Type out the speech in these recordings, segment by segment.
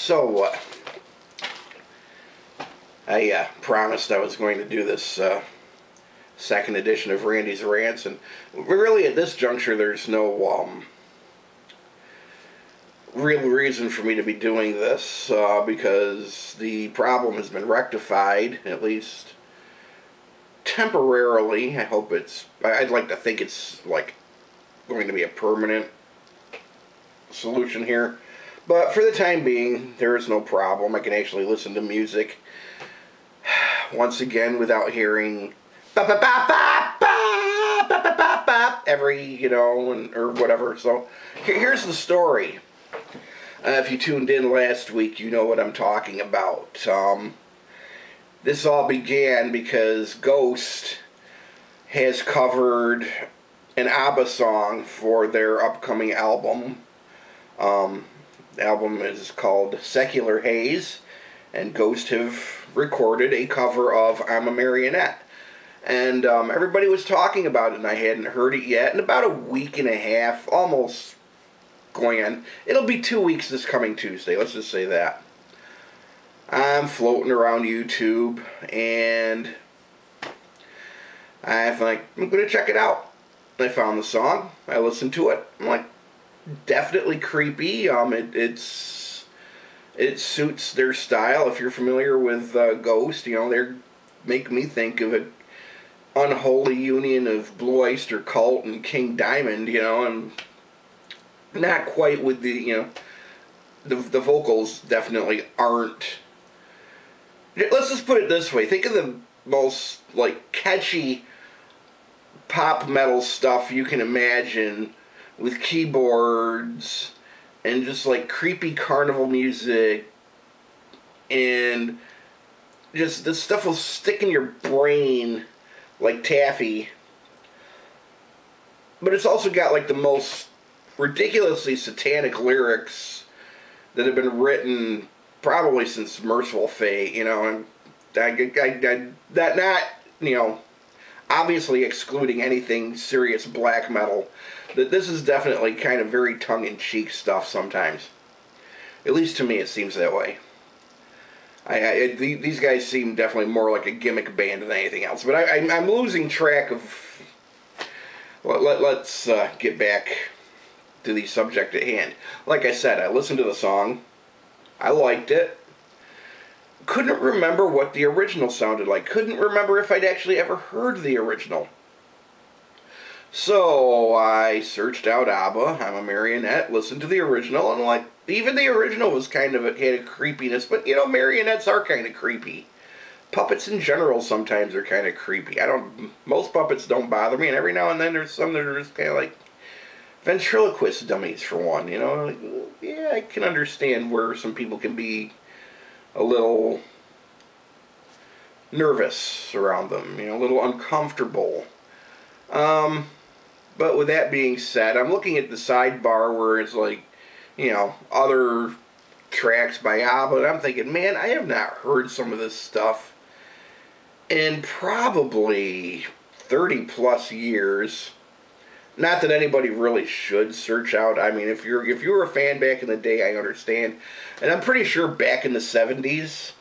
So, I promised I was going to do this second edition of Randy's Rants, and really at this juncture there's no real reason for me to be doing this because the problem has been rectified, at least temporarily. I'd like to think it's like going to be a permanent solution here. But for the time being, there is no problem. I can actually listen to music once again without hearing every, or whatever. So here's the story. If you tuned in last week, you know what I'm talking about. This all began because Ghost has covered an ABBA song for their upcoming album. The album is called Secular Haze, and Ghost have recorded a cover of I'm a Marionette. And everybody was talking about it, and I hadn't heard it yet. In about a week and a half, almost going on. It'll be 2 weeks this coming Tuesday, let's just say that. I'm floating around YouTube, and I think I'm going to check it out. I found the song, I listened to it, I'm like, definitely creepy. It suits their style. If you're familiar with Ghost, they make me think of an unholy union of Blue Oyster Cult and King Diamond, and not quite with the vocals definitely aren't. Let's just put it this way. Think of the most, catchy pop metal stuff you can imagine with keyboards and just, creepy carnival music. And just this stuff will stick in your brain like taffy. But it's also got, the most ridiculously satanic lyrics that have been written probably since Merciful Fate, and that not, obviously excluding anything serious black metal, that this is definitely kind of very tongue-in-cheek stuff sometimes. At least to me it seems that way. These guys seem definitely more like a gimmick band than anything else, but I'm losing track of... Let's get back to the subject at hand. Like I said, I listened to the song. I liked it. Couldn't remember what the original sounded like. Couldn't remember if I'd actually ever heard the original. So I searched out ABBA, I'm a Marionette, listened to the original, and even the original was kind of had a creepiness, but marionettes are kind of creepy. Puppets in general sometimes are kind of creepy. Most puppets don't bother me, and every now and then there's some that are just kind of like ventriloquist dummies, for one, yeah, I can understand where some people can be a little nervous around them, a little uncomfortable. But with that being said, I'm looking at the sidebar where it's other tracks by ABBA, and I'm thinking, man, I have not heard some of this stuff in probably 30 plus years. Not that anybody really should search out. I mean, if you were a fan back in the day, I understand. And I'm pretty sure back in the 70s,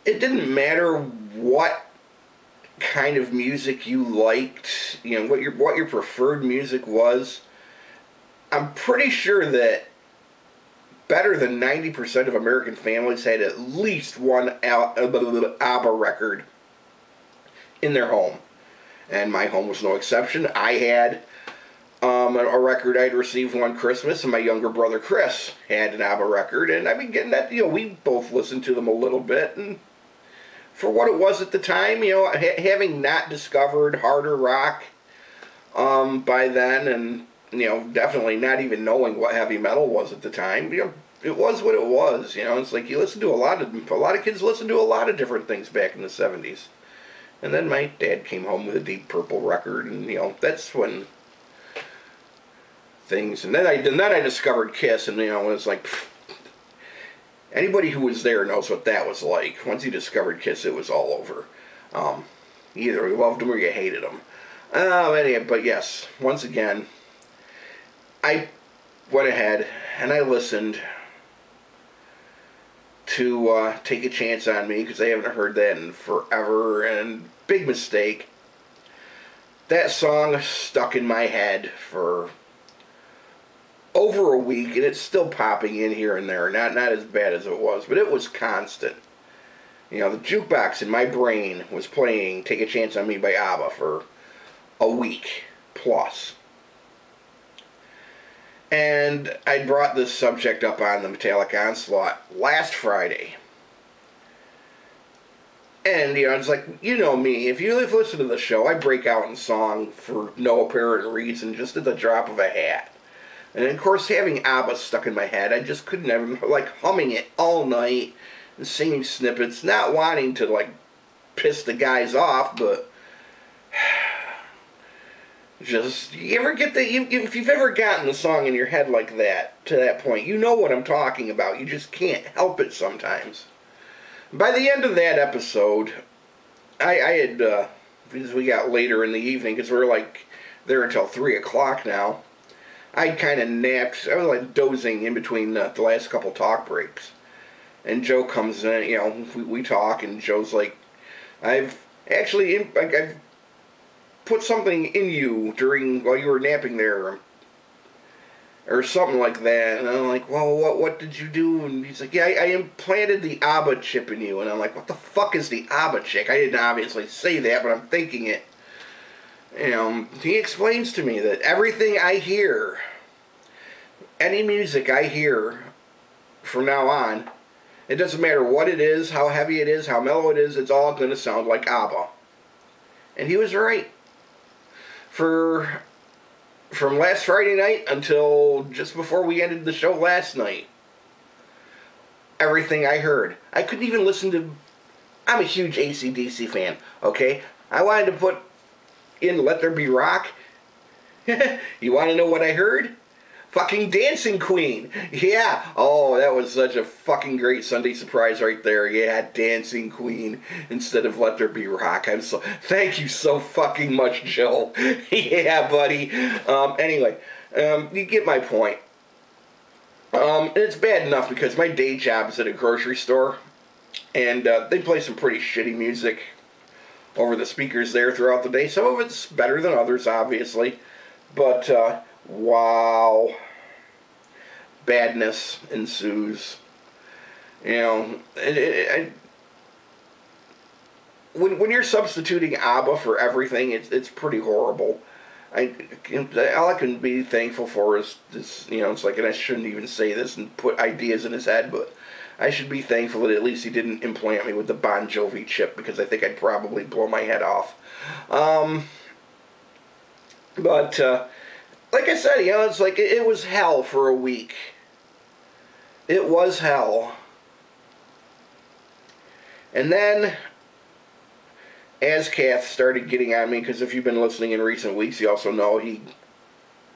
it didn't matter what kind of music you liked, what your preferred music was. I'm pretty sure that better than 90% of American families had at least one ABBA record in their home. And my home was no exception. I had a record I'd received one Christmas, and my younger brother Chris had an ABBA record. And I mean, getting that, we both listened to them a little bit. And for what it was at the time, having not discovered harder rock by then, and definitely not even knowing what heavy metal was at the time, it was what it was. It's like you listen to a lot of kids listened to a lot of different things back in the 70s. And then my dad came home with a Deep Purple record, and that's when things. And then I discovered Kiss, and it's like anybody who was there knows what that was like. Once you discovered Kiss, it was all over. Either you loved them or you hated them. Anyway, but yes, once again, I went ahead and I listened to Take a Chance on Me, because I haven't heard that in forever, and big mistake. That song stuck in my head for over a week, and it's still popping in here and there. Not as bad as it was, but it was constant. You know, the jukebox in my brain was playing Take a Chance on Me by ABBA for a week plus. And I brought this subject up on the Metallica Onslaught last Friday. And, you know, it's like, you know me, if you listen to the show, I break out in song for no apparent reason, just at the drop of a hat. And, of course, having ABBA stuck in my head, I just couldn't have, like, humming it all night and singing snippets, not wanting to, like, piss the guys off, but just, you ever get the, if you've ever gotten a song in your head like that, to that point, you know what I'm talking about. You just can't help it sometimes. By the end of that episode, I had, because we got later in the evening, because we're, like, there until 3 o'clock now, I'd kind of napped. I was, like, dozing in between the last couple talk breaks. And Joe comes in, you know, we talk, and Joe's like, I've put something in you while you were napping there, or something like that. And I'm like, well, what did you do? And he's like, yeah, I implanted the ABBA chip in you. And I'm like, what the fuck is the ABBA chip? I didn't obviously say that, but I'm thinking it. You know, he explains to me that everything I hear, any music I hear from now on, it doesn't matter what it is, how heavy it is, how mellow it is, it's all going to sound like ABBA. And he was right. From last Friday night until just before we ended the show last night, everything I heard, I couldn't even listen to, I'm a huge AC/DC fan, okay? I wanted to put in Let There Be Rock. You want to know what I heard? Fucking Dancing Queen. Yeah. Oh, that was such a fucking great Sunday surprise right there. Yeah, Dancing Queen instead of Let There Be Rock. Thank you so fucking much, Joe. Yeah, buddy. Anyway, you get my point. It's bad enough because my day job is at a grocery store, and they play some pretty shitty music over the speakers there throughout the day. Some of it's better than others, obviously, but wow, badness ensues. You know, when you're substituting ABBA for everything, it's pretty horrible. All I can be thankful for is this, you know, it's like, and I shouldn't even say this and put ideas in his head, but I should be thankful that at least he didn't implant me with the Bon Jovi chip, because I think I'd probably blow my head off. But like I said, you know, it's like, it was hell for a week. It was hell. And then Kath started getting on me, because if you've been listening in recent weeks, you also know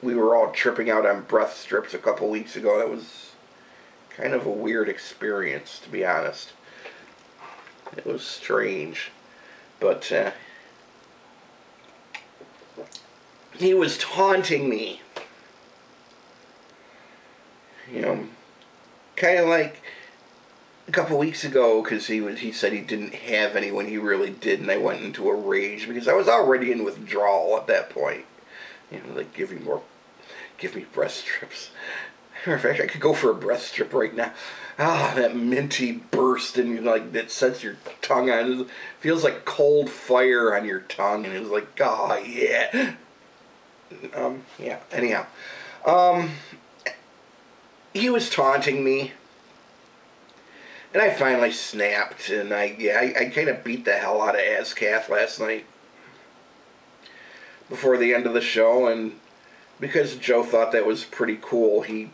we were all tripping out on breath strips a couple weeks ago. That was kind of a weird experience, to be honest. It was strange. But he was taunting me. You know, kind of like a couple weeks ago, because he said he didn't have any when he really did, and I went into a rage because I was already in withdrawal at that point. You know, like, give me breast strips. Matter of fact, I could go for a breast strip right now. Ah, that minty burst, and like that sets your tongue on. It feels like cold fire on your tongue, and it was like, oh yeah. Yeah. Anyhow, he was taunting me. And I finally snapped, and I kind of beat the hell out of Kath last night before the end of the show, and because Joe thought that was pretty cool, he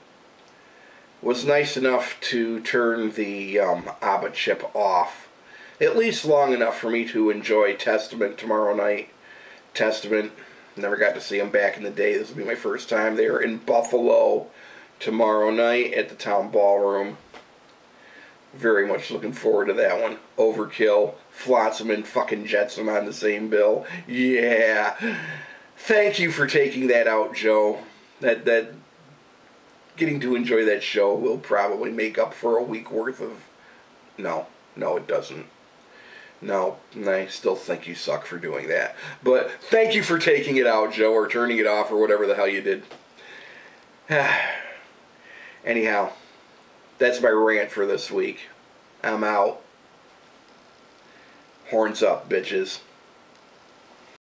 was nice enough to turn the ABBA chip off, at least long enough for me to enjoy Testament tomorrow night. Testament, never got to see them back in the day. This will be my first time. They are in Buffalo tomorrow night at the Town Ballroom. Very much looking forward to that one. Overkill, Flotsam and fucking Jetsam on the same bill. Yeah. Thank you for taking that out, Joe. That getting to enjoy that show will probably make up for a week worth of No, no, it doesn't. No, I still think you suck for doing that. But thank you for taking it out, Joe, or turning it off, or whatever the hell you did. Anyhow, that's my rant for this week. I'm out. Horns up, bitches.